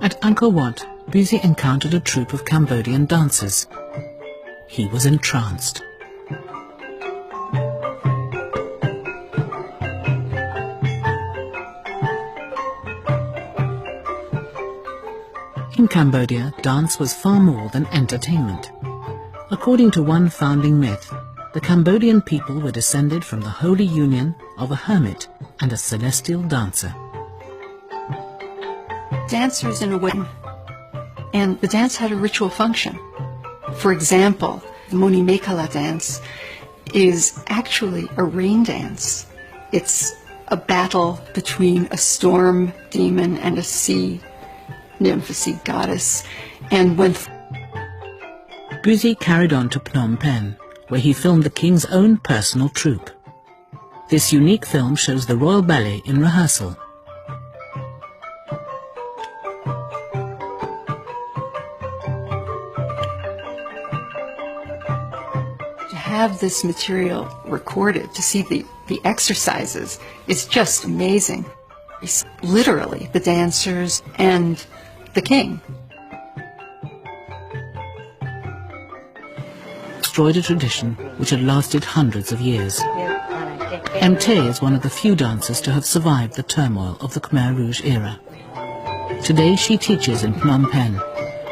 At Angkor Wat, Busy encountered a troupe of Cambodian dancers. He was entranced. In Cambodia, dance was far more than entertainment. According to one founding myth, the Cambodian people were descended from the holy union of a hermit and a celestial dancer. Dancers in a wedding, and the dance had a ritual function. For example, the Moni Mekala dance is actually a rain dance. It's a battle between a storm demon and a sea nymph, a sea goddess. And when Busy carried on to Phnom Penh, where he filmed the king's own personal troupe. This unique film shows the royal ballet in rehearsal. To have this material recorded, to see the exercises, is just amazing. It's literally the dancers and the king. Destroyed a tradition which had lasted hundreds of years. Mte is one of the few dancers to have survived the turmoil of the Khmer Rouge era. Today she teaches in Phnom Penh,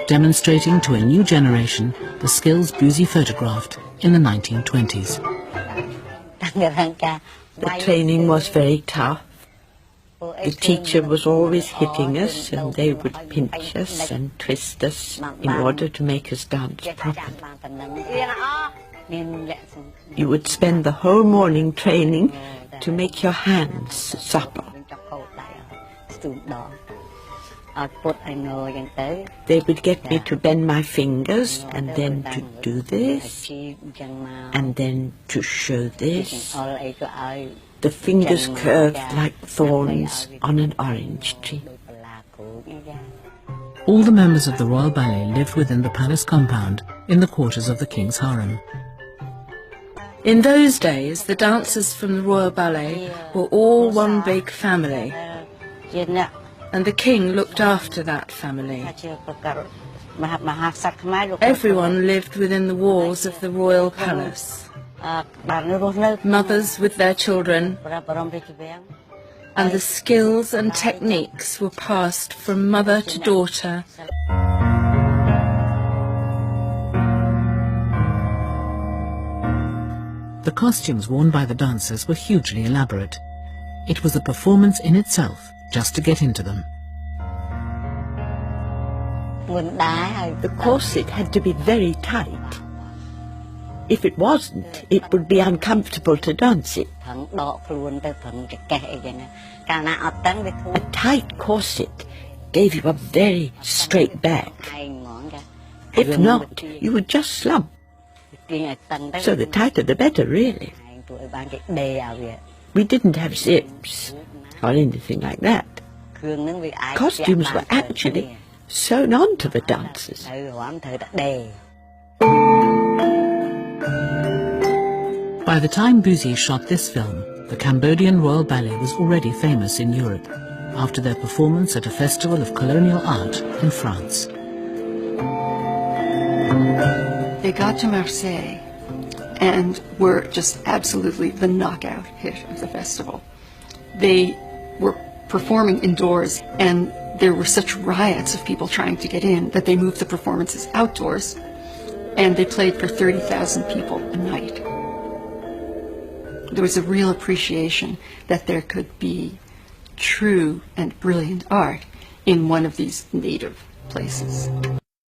demonstrating to a new generation the skills Busy photographed in the 1920s. The training was very tough. The teacher was always hitting us, and they would pinch us and twist us in order to make us dance properly. You would spend the whole morning training to make your hands supple. They would get me to bend my fingers, and then to do this, and then to show this. The fingers curved like thorns on an orange tree. All the members of the Royal Ballet lived within the palace compound in the quarters of the king's harem. In those days, the dancers from the Royal Ballet were all one big family, and the king looked after that family. Everyone lived within the walls of the royal palace. Mothers with their children, and the skills and techniques were passed from mother to daughter. The costumes worn by the dancers were hugely elaborate. It was a performance in itself just to get into them. The corset had to be very tight. If it wasn't, it would be uncomfortable to dance it. A tight corset gave you a very straight back. If not, you would just slump. So the tighter the better, really. We didn't have zips or anything like that. Costumes were actually sewn onto the dancers. By the time Busy shot this film, the Cambodian Royal Ballet was already famous in Europe, after their performance at a festival of colonial art in France. they got to Marseille and were just absolutely the knockout hit of the festival. They were performing indoors, and there were such riots of people trying to get in that they moved the performances outdoors, and they played for 30,000 people a night. There was a real appreciation that there could be true and brilliant art in one of these native places.